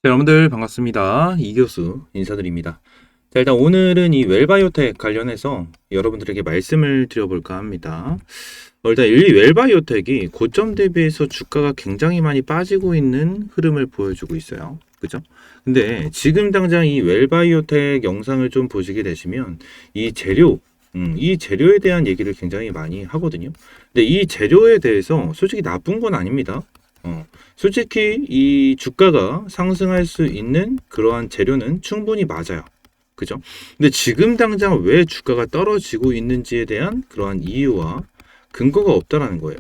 자, 여러분들 반갑습니다. 이교수 인사드립니다. 자, 일단 오늘은 이 웰바이오텍 관련해서 여러분들에게 말씀을 드려볼까 합니다. 일단 이 웰바이오텍이 고점 대비해서 주가가 굉장히 많이 빠지고 있는 흐름을 보여주고 있어요. 그죠? 근데 지금 당장 이 웰바이오텍 영상을 좀 보시게 되시면 이 재료에 대한 얘기를 굉장히 많이 하거든요. 근데 이 재료에 대해서 솔직히 나쁜 건 아닙니다. 솔직히 이 주가가 상승할 수 있는 그러한 재료는 충분히 맞아요. 그죠? 근데 지금 당장 왜 주가가 떨어지고 있는지에 대한 그러한 이유와 근거가 없다라는 거예요.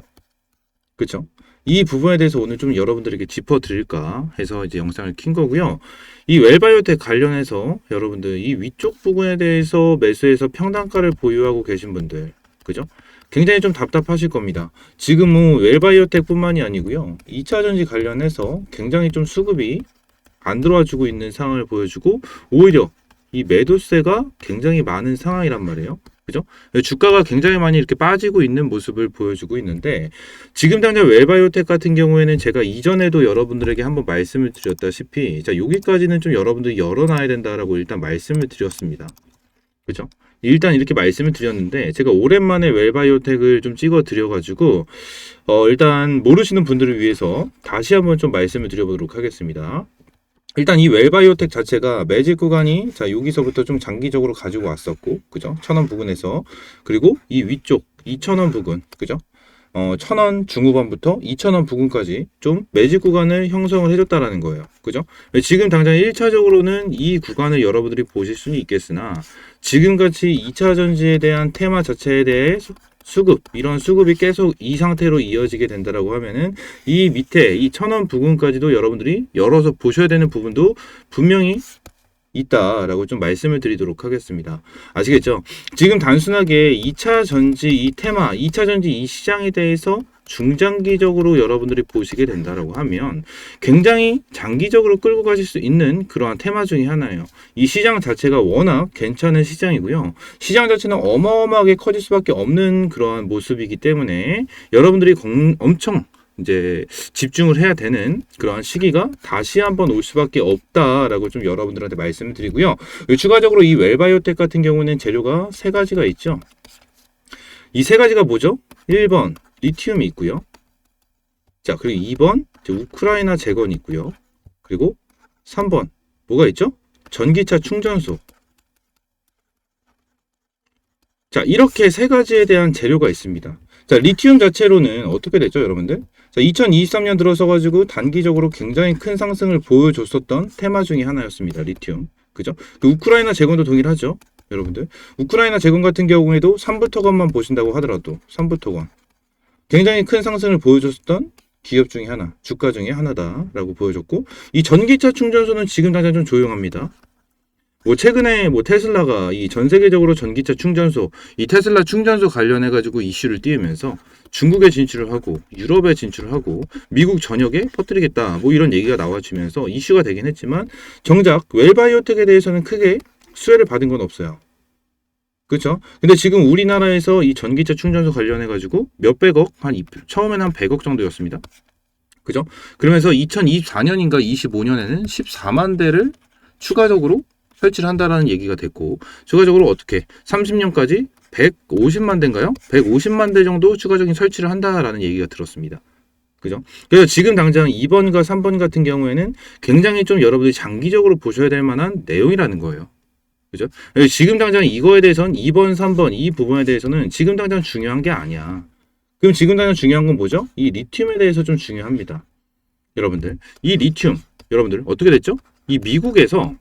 그죠? 이 부분에 대해서 오늘 좀 여러분들에게 짚어드릴까 해서 이제 영상을 킨 거고요. 이 웰바이오텍 관련해서 여러분들 이 위쪽 부분에 대해서 매수해서 평단가를 보유하고 계신 분들, 그죠? 굉장히 좀 답답하실 겁니다. 지금은 웰바이오텍뿐만이 아니고요. 2차 전지 관련해서 굉장히 좀 수급이 안 들어와 주고 있는 상황을 보여주고 오히려 이 매도세가 굉장히 많은 상황이란 말이에요. 그죠? 주가가 굉장히 많이 이렇게 빠지고 있는 모습을 보여주고 있는데 지금 당장 웰바이오텍 같은 경우에는 제가 이전에도 여러분들에게 한번 말씀을 드렸다시피 자, 여기까지는 좀 여러분들이 열어놔야 된다라고 일단 말씀을 드렸습니다. 그죠? 일단 이렇게 말씀을 드렸는데 제가 오랜만에 웰바이오텍을 좀 찍어 드려가지고 일단 모르시는 분들을 위해서 다시 한번 좀 말씀을 드려보도록 하겠습니다. 일단 이 웰바이오텍 자체가 매직 구간이 자 여기서부터 좀 장기적으로 가지고 왔었고 그죠? 1000원 부근에서 그리고 이 위쪽 2000원 부근 그죠? 1000원 중후반부터 2000원 부근까지 좀 매직 구간을 형성을 해줬다라는 거예요. 그죠? 지금 당장 1차적으로는 이 구간을 여러분들이 보실 수는 있겠으나 지금같이 2차 전지에 대한 테마 자체에 대해 수급, 이런 수급이 계속 이 상태로 이어지게 된다라고 하면은 이 밑에 이 1000원 부근까지도 여러분들이 열어서 보셔야 되는 부분도 분명히 있다라고 좀 말씀을 드리도록 하겠습니다. 아시겠죠? 지금 단순하게 2차 전지 이 테마, 2차 전지 이 시장에 대해서 중장기적으로 여러분들이 보시게 된다라고 하면 굉장히 장기적으로 끌고 가실 수 있는 그러한 테마 중에 하나예요. 이 시장 자체가 워낙 괜찮은 시장이고요. 시장 자체는 어마어마하게 커질 수밖에 없는 그러한 모습이기 때문에 여러분들이 엄청 이제 집중을 해야 되는 그러한 시기가 다시 한번 올 수밖에 없다라고 좀 여러분들한테 말씀을 드리고요. 추가적으로 이 웰바이오텍 같은 경우는 재료가 세 가지가 있죠. 이 세 가지가 뭐죠? 1번 리튬이 있고요. 자, 그리고 2번 우크라이나 재건이 있고요. 그리고 3번 뭐가 있죠? 전기차 충전소. 자, 이렇게 세 가지에 대한 재료가 있습니다. 자, 리튬 자체로는 어떻게 됐죠, 여러분들? 자, 2023년 들어서 가지고 단기적으로 굉장히 큰 상승을 보여줬었던 테마 중에 하나였습니다. 리튬. 그죠? 그 우크라이나 재건도 동일하죠. 여러분들. 우크라이나 재건 같은 경우에도 3부토건만 보신다고 하더라도 3부토건. 굉장히 큰 상승을 보여줬었던 기업 중에 하나, 주가 중에 하나다라고 보여줬고 이 전기차 충전소는 지금 당장 좀 조용합니다. 최근에 테슬라가 이 전 세계적으로 전기차 충전소, 이 테슬라 충전소 관련해 가지고 이슈를 띄우면서 중국에 진출을 하고 유럽에 진출을 하고 미국 전역에 퍼뜨리겠다 이런 얘기가 나와주면서 이슈가 되긴 했지만 정작 웰바이오텍에 대해서는 크게 수혜를 받은 건 없어요. 그렇죠? 근데 지금 우리나라에서 이 전기차 충전소 관련해 가지고 몇백억 처음에는 한 100억 정도였습니다. 그죠? 그러면서 2024년인가 25년에는 14만 대를 추가적으로 설치를 한다라는 얘기가 됐고 추가적으로 어떻게 30년까지 150만 대인가요? 150만 대 정도 추가적인 설치를 한다라는 얘기가 들었습니다. 그죠? 그래서 지금 당장 2번과 3번 같은 경우에는 굉장히 좀 여러분들이 장기적으로 보셔야 될 만한 내용이라는 거예요. 그죠? 지금 당장 이거에 대해서는 2번, 3번 이 부분에 대해서는 지금 당장 중요한 게 아니야. 그럼 지금 당장 중요한 건 뭐죠? 이 리튬에 대해서 좀 중요합니다. 여러분들. 이 리튬, 여러분들 어떻게 됐죠? 이 미국에서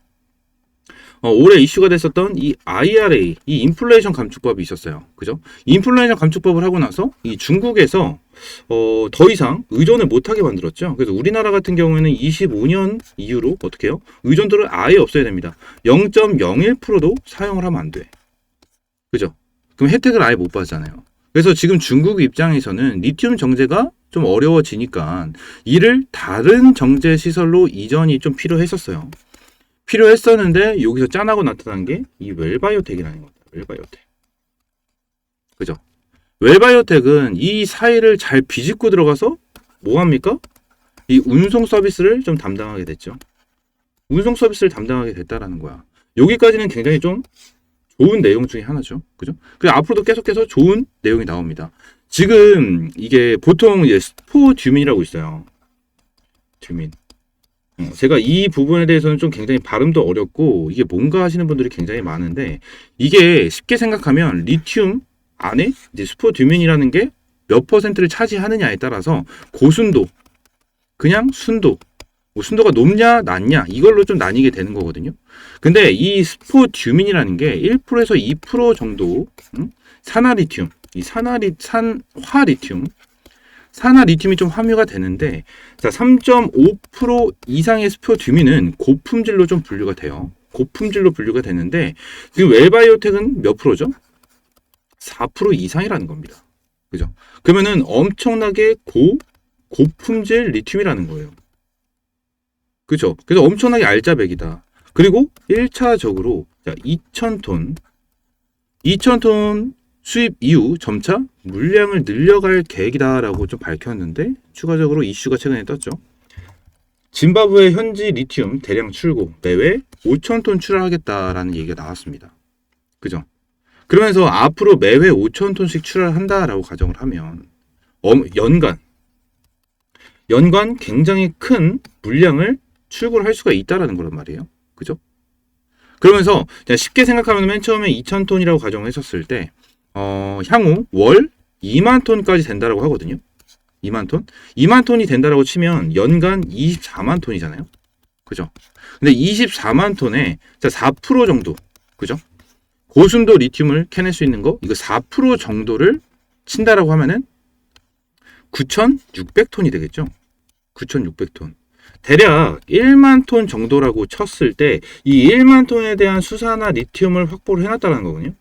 올해 이슈가 됐었던 이 IRA, 이 인플레이션 감축법이 있었어요. 그죠? 인플레이션 감축법을 하고 나서 이 중국에서 더 이상 의존을 못하게 만들었죠. 그래서 우리나라 같은 경우에는 25년 이후로 어떻게 해요? 의존도를 아예 없애야 됩니다. 0.01%도 사용을 하면 안 돼. 그죠? 그럼 혜택을 아예 못 받잖아요. 그래서 지금 중국 입장에서는 리튬 정제가 좀 어려워지니까 이를 다른 정제 시설로 이전이 좀 필요했었어요. 필요했었는데 여기서 짠하고 나타난 게 이 웰바이오텍이라는 겁니다. 웰바이오텍. 그죠? 웰바이오텍은 이 사이를 잘 비집고 들어가서 뭐 합니까? 이 운송 서비스를 좀 담당하게 됐죠. 운송 서비스를 담당하게 됐다라는 거야. 여기까지는 굉장히 좀 좋은 내용 중에 하나죠. 그죠? 그리고 앞으로도 계속해서 좋은 내용이 나옵니다. 지금 이게 보통 스포듀민이라고 있어요. 듀민. 제가 이 부분에 대해서는 좀 굉장히 발음도 어렵고 이게 뭔가 하시는 분들이 굉장히 많은데, 이게 쉽게 생각하면 리튬 안에 이제 스포듀민이라는 게 몇 퍼센트를 차지하느냐에 따라서 고순도, 그냥 순도, 뭐 순도가 높냐 낮냐 이걸로 좀 나뉘게 되는 거거든요. 근데 이 스포듀민이라는 게 1%에서 2% 정도 산화리튬, 이 산화 리튬, 산화 리튬이 좀 함유가 되는데, 자, 3.5% 이상의 스포듀민은 고품질로 좀 분류가 돼요. 고품질로 분류가 되는데, 지금 웰바이오텍은 몇 프로죠? 4% 이상이라는 겁니다. 그죠? 그러면은 엄청나게 고품질 리튬이라는 거예요. 그죠? 그래서 엄청나게 알짜배기다. 그리고 1차적으로 2,000톤 수입 이후 점차 물량을 늘려갈 계획이다라고 좀 밝혔는데, 추가적으로 이슈가 최근에 떴죠. 짐바브웨 현지 리튬 대량 출고, 매회 5,000톤 출하하겠다라는 얘기가 나왔습니다. 그죠? 그러면서 앞으로 매회 5,000톤씩 출하한다라고 가정을 하면 연간 굉장히 큰 물량을 출고를 할 수가 있다라는 거란 말이에요. 그죠? 그러면서 그냥 쉽게 생각하면 맨 처음에 2,000톤이라고 가정했었을 때 향후 월 2만 톤까지 된다라고 하거든요. 2만 톤? 2만 톤이 된다라고 치면 연간 24만 톤이잖아요. 그죠? 근데 24만 톤에 4% 정도, 그죠? 고순도 리튬을 캐낼 수 있는 거, 이거 4% 정도를 친다라고 하면은 9,600톤이 되겠죠? 9,600톤. 대략 1만 톤 정도라고 쳤을 때 이 1만 톤에 대한 수산화 리튬을 확보를 해놨다는 거거든요.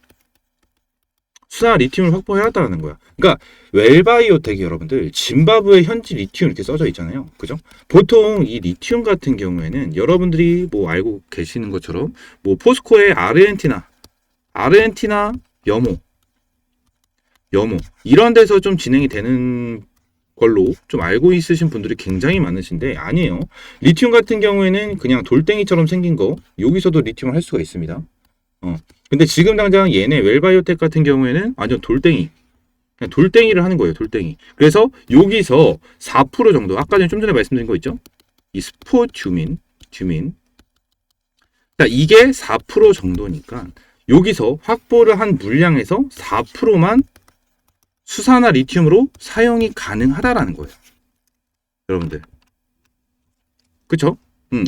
수산화 리튬을 확보해놨다는 거야. 그러니까 웰바이오텍이 여러분들 짐바브웨 현지 리튬 이렇게 써져 있잖아요. 그죠? 보통 이 리튬 같은 경우에는 여러분들이 뭐 알고 계시는 것처럼 뭐 포스코의 아르헨티나 여모 이런 데서 좀 진행이 되는 걸로 좀 알고 있으신 분들이 굉장히 많으신데, 아니에요. 리튬 같은 경우에는 그냥 돌덩이처럼 생긴 거, 여기서도 리튬을 할 수가 있습니다. 근데 지금 당장 얘네 웰바이오텍 같은 경우에는 완전 돌덩이, 그냥 돌덩이를 하는 거예요. 돌덩이. 그래서 여기서 4% 정도, 아까 좀 전에 말씀드린 거 있죠? 이 스포듀민. 자, 이게 4% 정도니까 여기서 확보를 한 물량에서 4%만 수산화 리튬으로 사용이 가능하다라는 거예요. 여러분들. 그쵸?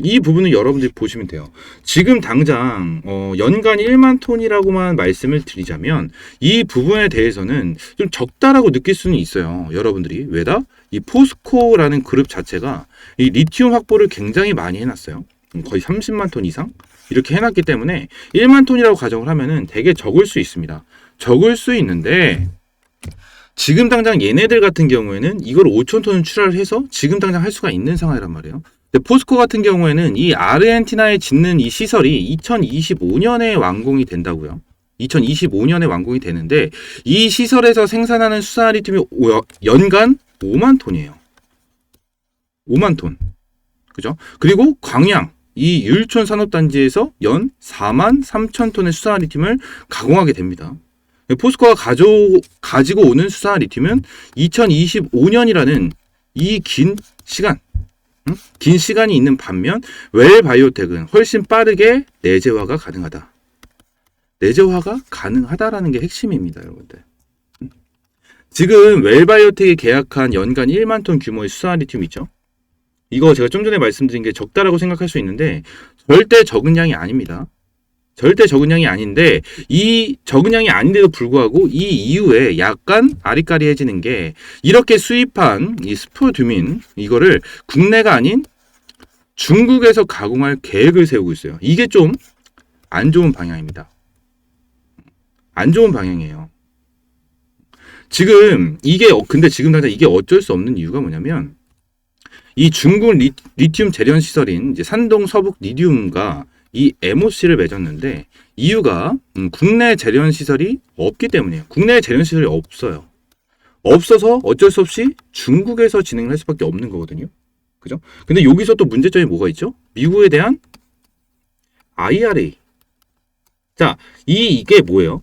이 부분은 여러분들이 보시면 돼요. 지금 당장 연간 1만 톤이라고만 말씀을 드리자면 이 부분에 대해서는 좀 적다라고 느낄 수는 있어요. 여러분들이. 왜다? 이 포스코라는 그룹 자체가 이 리튬 확보를 굉장히 많이 해놨어요. 거의 30만 톤 이상? 이렇게 해놨기 때문에 1만 톤이라고 가정을 하면은 되게 적을 수 있습니다. 적을 수 있는데, 지금 당장 얘네들 같은 경우에는 이걸 5,000톤을 출하를 해서 지금 당장 할 수가 있는 상황이란 말이에요. 근데 포스코 같은 경우에는 이 아르헨티나에 짓는 이 시설이 2025년에 완공이 된다고요. 2025년에 완공이 되는데, 이 시설에서 생산하는 수산화 리튬이 연간 5만 톤이에요. 5만 톤. 그죠? 그리고 광양, 이 율촌 산업단지에서 연 4만 3천 톤의 수산화 리튬을 가공하게 됩니다. 포스코가 가지고 오는 수산화 리튬은 2025년이라는 이 긴 시간이 있는 반면 웰바이오텍은 훨씬 빠르게 내재화가 가능하다. 내재화가 가능하다라는 게 핵심입니다, 여러분들. 지금 웰바이오텍이 계약한 연간 1만 톤 규모의 수산화 리튬 있죠? 이거 제가 좀 전에 말씀드린 게 적다라고 생각할 수 있는데 절대 적은 양이 아닙니다. 절대 적은 양이 아닌데, 이 적은 양이 아닌데도 불구하고 이 이후에 약간 아리까리해지는 게, 이렇게 수입한 이 스포듀민 이거를 국내가 아닌 중국에서 가공할 계획을 세우고 있어요. 이게 좀 안 좋은 방향입니다. 안 좋은 방향이에요. 지금 근데 지금 당장 이게 어쩔 수 없는 이유가 뭐냐면, 이 중국 리튬 재련 시설인 이제 산동 서북 리튬과 이 MOC를 맺었는데, 이유가 국내 재련 시설이 없기 때문이에요. 국내 재련 시설이 없어요. 없어서 어쩔 수 없이 중국에서 진행을 할 수밖에 없는 거거든요. 그죠? 근데 여기서 또 문제점이 뭐가 있죠? 미국에 대한 IRA. 자, 이게 뭐예요?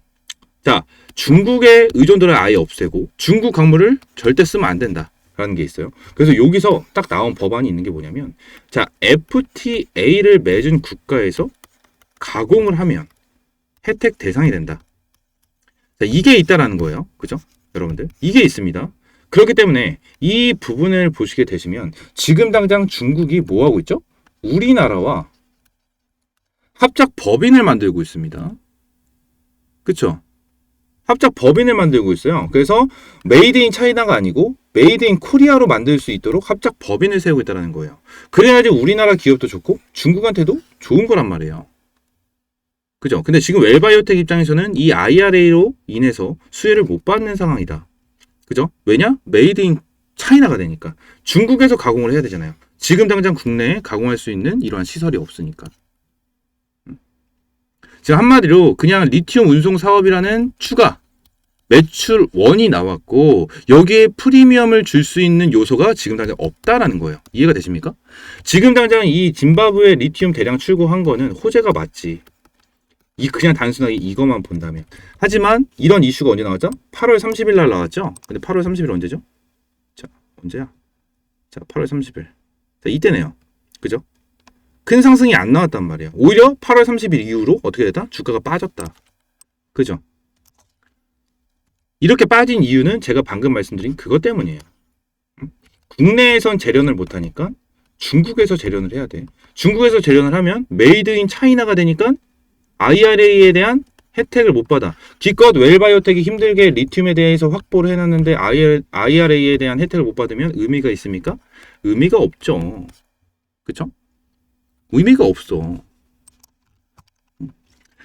자, 중국의 의존도를 아예 없애고 중국 광물을 절대 쓰면 안 된다. 라는 게 있어요. 그래서 여기서 딱 나온 법안이 있는 게 뭐냐면, 자, FTA를 맺은 국가에서 가공을 하면 혜택 대상이 된다. 자, 이게 있다라는 거예요. 그죠? 여러분들. 이게 있습니다. 그렇기 때문에 이 부분을 보시게 되시면 지금 당장 중국이 뭐 하고 있죠? 우리나라와 합작 법인을 만들고 있습니다. 그쵸? 합작 법인을 만들고 있어요. 그래서 메이드 인 차이나가 아니고 메이드 인 코리아로 만들 수 있도록 합작 법인을 세우고 있다는 거예요. 그래야지 우리나라 기업도 좋고 중국한테도 좋은 거란 말이에요. 그죠? 근데 지금 웰바이오텍 입장에서는 이 IRA로 인해서 수혜를 못 받는 상황이다. 그죠? 왜냐? 메이드 인 차이나가 되니까. 중국에서 가공을 해야 되잖아요. 지금 당장 국내에 가공할 수 있는 이러한 시설이 없으니까. 지금 한마디로 그냥 리튬 운송 사업이라는 추가 매출원이 나왔고 여기에 프리미엄을 줄 수 있는 요소가 지금 당장 없다라는 거예요. 이해가 되십니까? 지금 당장 이 짐바브웨 리튬 대량 출고한 거는 호재가 맞지. 이 그냥 단순하게 이것만 본다면. 하지만 이런 이슈가 언제 나왔죠? 8월 30일 날 나왔죠? 근데 8월 30일 언제죠? 자, 언제야? 자, 8월 30일. 자, 이때네요. 그죠? 큰 상승이 안 나왔단 말이에요. 오히려 8월 30일 이후로 어떻게 됐다? 주가가 빠졌다. 그죠? 이렇게 빠진 이유는 제가 방금 말씀드린 그것 때문이에요. 국내에선 재련을 못하니까 중국에서 재련을 해야 돼. 중국에서 재련을 하면 메이드 인 차이나가 되니까 IRA에 대한 혜택을 못 받아. 기껏 웰바이오텍이 힘들게 리튬에 대해서 확보를 해놨는데 IRA에 대한 혜택을 못 받으면 의미가 있습니까? 의미가 없죠. 그쵸? 의미가 없어.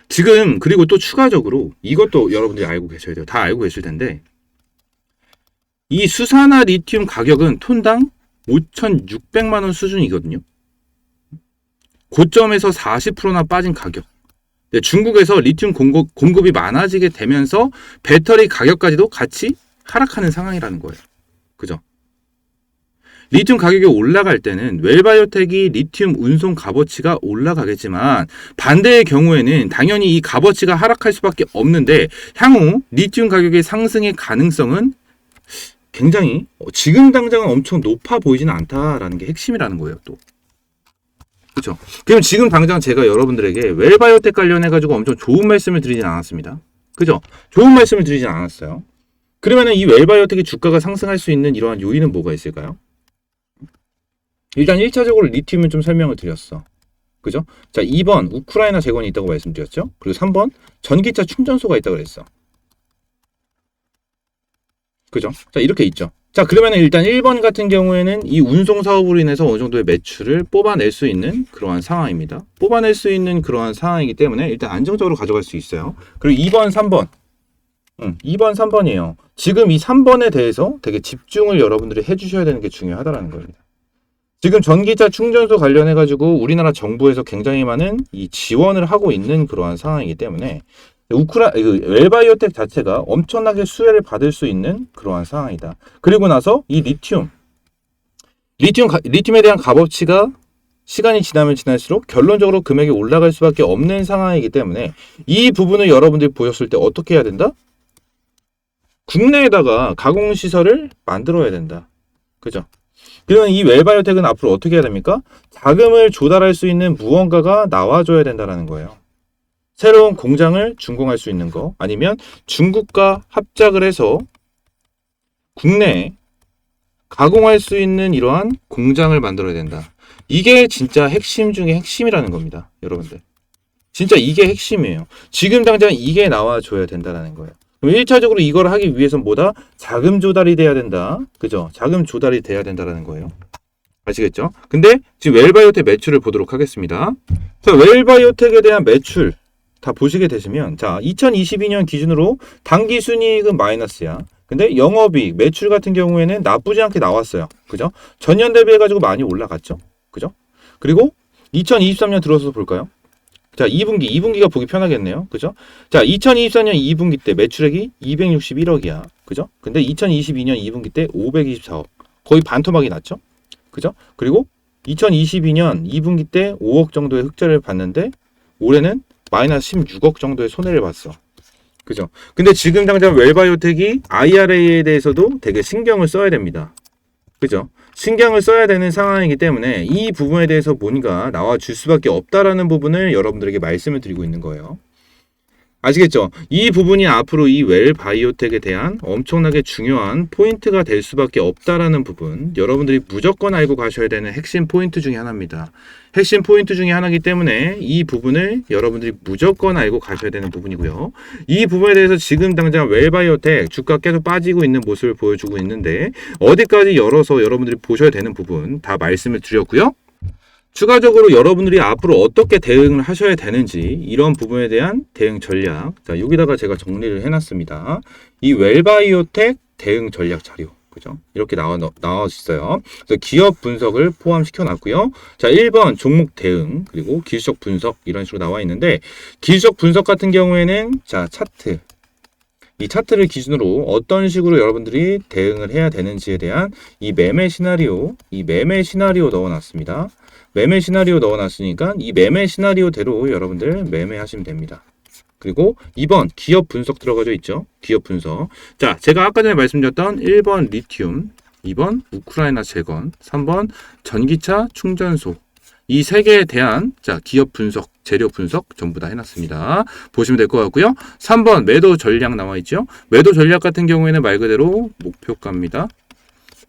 지금 그리고 또 추가적으로 이것도 여러분들이 알고 계셔야 돼요. 다 알고 계실 텐데 이 수산화 리튬 가격은 톤당 5,600만 원 수준이거든요. 고점에서 40%나 빠진 가격. 중국에서 리튬 공급이 많아지게 되면서 배터리 가격까지도 같이 하락하는 상황이라는 거예요. 그죠? 리튬 가격이 올라갈 때는 웰바이오텍이 리튬 운송 값어치가 올라가겠지만 반대의 경우에는 당연히 이 값어치가 하락할 수밖에 없는데 향후 리튬 가격의 상승의 가능성은 굉장히 지금 당장은 엄청 높아 보이지는 않다라는 게 핵심이라는 거예요. 또 그렇죠. 그럼 지금 당장 제가 여러분들에게 웰바이오텍 관련해 가지고 엄청 좋은 말씀을 드리진 않았습니다. 그죠? 좋은 말씀을 드리진 않았어요. 그러면은 이 웰바이오텍의 주가가 상승할 수 있는 이러한 요인은 뭐가 있을까요? 일단 1차적으로 리튬은 좀 설명을 드렸어. 그죠? 자, 2번 우크라이나 재건이 있다고 말씀드렸죠? 그리고 3번 전기차 충전소가 있다고 그랬어. 그죠? 자, 이렇게 있죠. 자, 그러면 일단 1번 같은 경우에는 이 운송 사업으로 인해서 어느 정도의 매출을 뽑아낼 수 있는 그러한 상황입니다. 뽑아낼 수 있는 그러한 상황이기 때문에 일단 안정적으로 가져갈 수 있어요. 그리고 2번, 3번. 2번, 3번이에요. 지금 이 3번에 대해서 되게 집중을 여러분들이 해주셔야 되는 게 중요하다는 겁니다. 지금 전기차 충전소 관련해가지고 우리나라 정부에서 굉장히 많은 이 지원을 하고 있는 그러한 상황이기 때문에 웰바이오텍 자체가 엄청나게 수혜를 받을 수 있는 그러한 상황이다. 그리고 나서 이 리튬에 대한 값어치가 시간이 지나면 지날수록 결론적으로 금액이 올라갈 수밖에 없는 상황이기 때문에 이 부분을 여러분들이 보셨을 때 어떻게 해야 된다? 국내에다가 가공시설을 만들어야 된다. 그죠? 그러면 이 웰바이오텍은 앞으로 어떻게 해야 됩니까? 자금을 조달할 수 있는 무언가가 나와줘야 된다는 거예요. 새로운 공장을 준공할 수 있는 거 아니면 중국과 합작을 해서 국내에 가공할 수 있는 이러한 공장을 만들어야 된다. 이게 진짜 핵심 중에 핵심이라는 겁니다. 여러분들. 진짜 이게 핵심이에요. 지금 당장 이게 나와줘야 된다는 거예요. 그럼 1차적으로 이걸 하기 위해서는 뭐다? 자금 조달이 돼야 된다. 그죠? 자금 조달이 돼야 된다는 거예요. 아시겠죠? 근데 지금 웰바이오텍 매출을 보도록 하겠습니다. 자, 웰바이오텍에 대한 매출 다 보시게 되시면 자, 2022년 기준으로 당기 순이익은 마이너스야. 근데 영업이익, 매출 같은 경우에는 나쁘지 않게 나왔어요. 그죠? 전년 대비해 가지고 많이 올라갔죠. 그죠? 그리고 2023년 들어서 볼까요? 자, 2분기가 보기 편하겠네요. 그죠? 자, 2024년 2분기 때 매출액이 261억이야. 그죠? 근데 2022년 2분기 때 524억. 거의 반토막이 났죠? 그죠? 그리고 2022년 2분기 때 5억 정도의 흑자를 봤는데 올해는 마이너스 16억 정도의 손해를 봤어. 그죠? 근데 지금 당장 웰바이오텍이 IRA에 대해서도 되게 신경을 써야 됩니다. 그죠? 신경을 써야 되는 상황이기 때문에 이 부분에 대해서 뭔가 나와줄 수밖에 없다라는 부분을 여러분들에게 말씀을 드리고 있는 거예요. 아시겠죠? 이 부분이 앞으로 이 웰바이오텍에 대한 엄청나게 중요한 포인트가 될 수밖에 없다라는 부분, 여러분들이 무조건 알고 가셔야 되는 핵심 포인트 중에 하나입니다. 핵심 포인트 중에 하나이기 때문에 이 부분을 여러분들이 무조건 알고 가셔야 되는 부분이고요. 이 부분에 대해서 지금 당장 웰바이오텍 주가 계속 빠지고 있는 모습을 보여주고 있는데 어디까지 열어서 여러분들이 보셔야 되는 부분 다 말씀을 드렸고요. 추가적으로 여러분들이 앞으로 어떻게 대응을 하셔야 되는지 이런 부분에 대한 대응 전략, 자 여기다가 제가 정리를 해놨습니다. 이 웰바이오텍 대응 전략 자료, 그죠? 이렇게 나와 있어요. 그래서 기업 분석을 포함시켜 놨고요. 자 1번 종목 대응, 그리고 기술적 분석 이런 식으로 나와 있는데, 기술적 분석 같은 경우에는 자 차트, 이 차트를 기준으로 어떤 식으로 여러분들이 대응을 해야 되는지에 대한 이 매매 시나리오 넣어놨습니다. 매매 시나리오 넣어놨으니까 이 매매 시나리오대로 여러분들 매매하시면 됩니다. 그리고 2번 기업 분석 들어가져 있죠. 기업 분석. 자, 제가 아까 전에 말씀드렸던 1번 리튬, 2번 우크라이나 재건, 3번 전기차 충전소. 이 세 개에 대한 자 기업 분석, 재료 분석 전부 다 해놨습니다. 보시면 될 것 같고요. 3번 매도 전략 나와 있죠. 매도 전략 같은 경우에는 말 그대로 목표가입니다.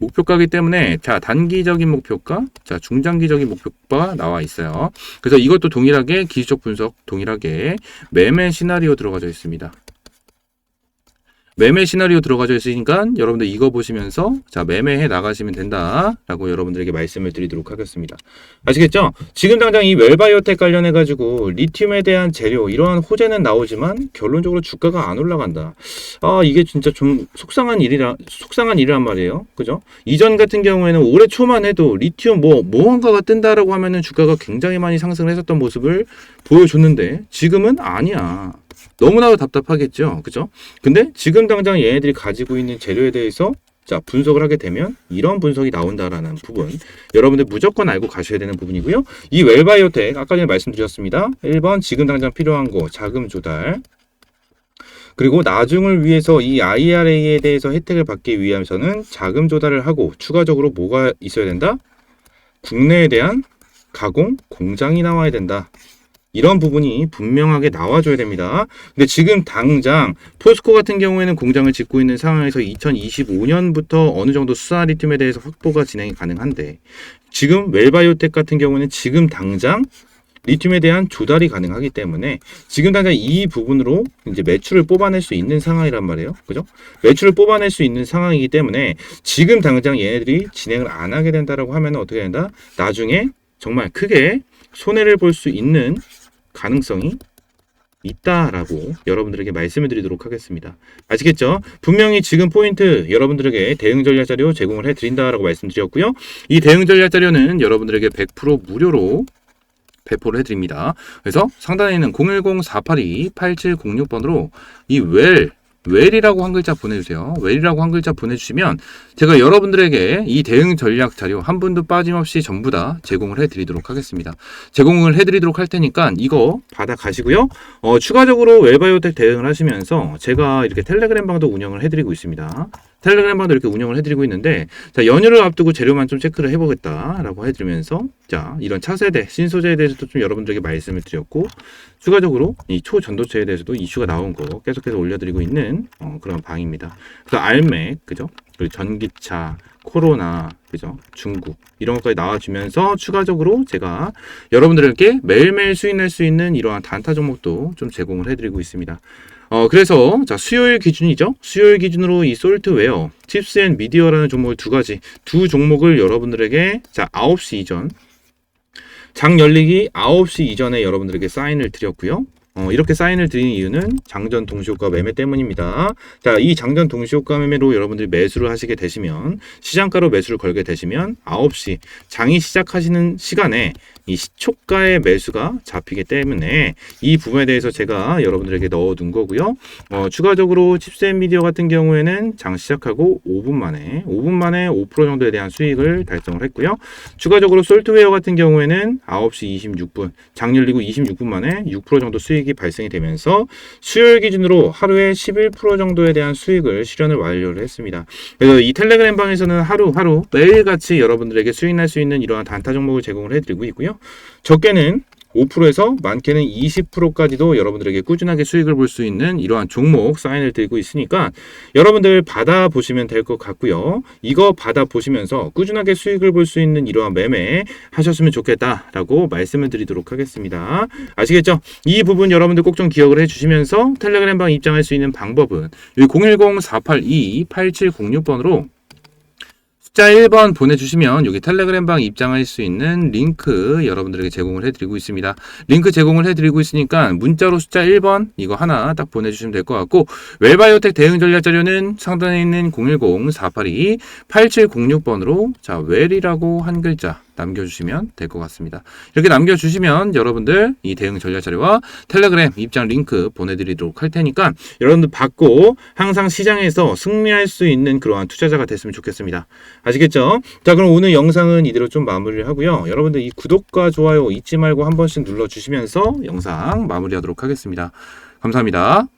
목표가이기 때문에 자 단기적인 목표가, 자 중장기적인 목표가 나와 있어요. 그래서 이것도 동일하게 기술적 분석 동일하게 매매 시나리오 들어가져 있습니다. 매매 시나리오 들어가져 있으니까 여러분들 이거 보시면서 자 매매해 나가시면 된다라고 여러분들에게 말씀을 드리도록 하겠습니다. 아시겠죠? 지금 당장 이 웰바이오텍 관련해 가지고 리튬에 대한 재료 이러한 호재는 나오지만 결론적으로 주가가 안 올라간다. 아 이게 진짜 좀 속상한 일이란 말이에요. 그죠? 이전 같은 경우에는 올해 초만 해도 리튬 무언가가 뜬다라고 하면은 주가가 굉장히 많이 상승을 했었던 모습을 보여줬는데 지금은 아니야. 너무나도 답답하겠죠. 그죠? 근데 지금 당장 얘네들이 가지고 있는 재료에 대해서 자 분석을 하게 되면 이런 분석이 나온다라는 부분 여러분들 무조건 알고 가셔야 되는 부분이고요. 이 웰바이오텍 아까 전에 말씀드렸습니다. 1번 지금 당장 필요한 거 자금 조달, 그리고 나중을 위해서 이 IRA에 대해서 혜택을 받기 위해서는 자금 조달을 하고 추가적으로 뭐가 있어야 된다? 국내에 대한 가공 공장이 나와야 된다. 이런 부분이 분명하게 나와줘야 됩니다. 근데 지금 당장 포스코 같은 경우에는 공장을 짓고 있는 상황에서 2025년부터 어느 정도 수산 리튬에 대해서 확보가 진행이 가능한데 지금 웰바이오텍 같은 경우는 지금 당장 리튬에 대한 조달이 가능하기 때문에 지금 당장 이 부분으로 이제 매출을 뽑아낼 수 있는 상황이란 말이에요. 그죠? 매출을 뽑아낼 수 있는 상황이기 때문에 지금 당장 얘네들이 진행을 안 하게 된다라고 하면 어떻게 된다? 나중에 정말 크게 손해를 볼 수 있는 가능성이 있다라고 여러분들에게 말씀을 드리도록 하겠습니다. 아시겠죠? 분명히 지금 포인트 여러분들에게 대응 전략 자료 제공을 해드린다라고 말씀드렸고요. 이 대응 전략 자료는 여러분들에게 100% 무료로 배포를 해드립니다. 그래서 상단에 있는 010-482-8706번으로 이 웰이라고 한 글자 보내주세요. 웰이라고 한 글자 보내주시면 제가 여러분들에게 이 대응 전략 자료 한 분도 빠짐없이 전부 다 제공을 해드리도록 하겠습니다. 제공을 해드리도록 할 테니까 이거 받아 가시고요. 추가적으로 웰바이오텍 대응을 하시면서 제가 이렇게 텔레그램 방도 운영을 해드리고 있습니다. 텔레그램 방도 이렇게 운영을 해드리고 있는데 자 연휴를 앞두고 재료만 좀 체크를 해보겠다라고 해드리면서 자 이런 차세대 신소재에 대해서도 좀 여러분들에게 말씀을 드렸고 추가적으로 이 초전도체에 대해서도 이슈가 나온 거 계속해서 올려드리고 있는 그런 방입니다. 그래서 알맥 그죠? 그리고 전기차, 코로나 그죠? 중국 이런 것까지 나와주면서 추가적으로 제가 여러분들에게 매일매일 수익 낼 수 있는 이러한 단타 종목도 좀 제공을 해드리고 있습니다. 그래서 자 수요일 기준이죠. 수요일 기준으로 이 솔트웨어, 칩스 앤 미디어라는 종목을 두 종목을 여러분들에게 자 9시 이전 장 열리기 9시 이전에 여러분들에게 사인을 드렸고요. 이렇게 사인을 드리는 이유는 장전 동시효과 매매 때문입니다. 자, 이 장전 동시효과 매매로 여러분들이 매수를 하시게 되시면, 시장가로 매수를 걸게 되시면 9시 장이 시작하시는 시간에 이 시초가의 매수가 잡히기 때문에 이 부분에 대해서 제가 여러분들에게 넣어둔 거고요. 추가적으로 칩셋 미디어 같은 경우에는 장 시작하고 5분 만에 5% 정도에 대한 수익을 달성을 했고요. 추가적으로 솔트웨어 같은 경우에는 9시 26분 장 열리고 26분 만에 6% 정도 수익이 발생이 되면서 수요일 기준으로 하루에 11% 정도에 대한 수익을 실현을 완료를 했습니다. 그래서 이 텔레그램 방에서는 하루하루 매일같이 여러분들에게 수익 날 수 있는 이러한 단타 종목을 제공을 해드리고 있고요. 적게는 5%에서 많게는 20%까지도 여러분들에게 꾸준하게 수익을 볼 수 있는 이러한 종목 사인을 드리고 있으니까 여러분들 받아보시면 될 것 같고요. 이거 받아보시면서 꾸준하게 수익을 볼 수 있는 이러한 매매 하셨으면 좋겠다라고 말씀을 드리도록 하겠습니다. 아시겠죠? 이 부분 여러분들 꼭 좀 기억을 해주시면서 텔레그램 방 입장할 수 있는 방법은 010-482-8706번으로 숫자 1번 보내주시면 여기 텔레그램 방 입장할 수 있는 링크 여러분들에게 제공을 해드리고 있습니다. 링크 제공을 해드리고 있으니까 문자로 숫자 1번 이거 하나 딱 보내주시면 될 것 같고, 웰바이오텍 대응 전략 자료는 상단에 있는 010-482-8706번으로 자 웰이라고 한 글자 남겨주시면 될 것 같습니다. 이렇게 남겨주시면 여러분들 이 대응 전략 자료와 텔레그램 입장 링크 보내드리도록 할 테니까 여러분들 받고 항상 시장에서 승리할 수 있는 그러한 투자자가 됐으면 좋겠습니다. 아시겠죠? 자, 그럼 오늘 영상은 이대로 좀 마무리를 하고요. 여러분들 이 구독과 좋아요 잊지 말고 한 번씩 눌러주시면서 영상 마무리하도록 하겠습니다. 감사합니다.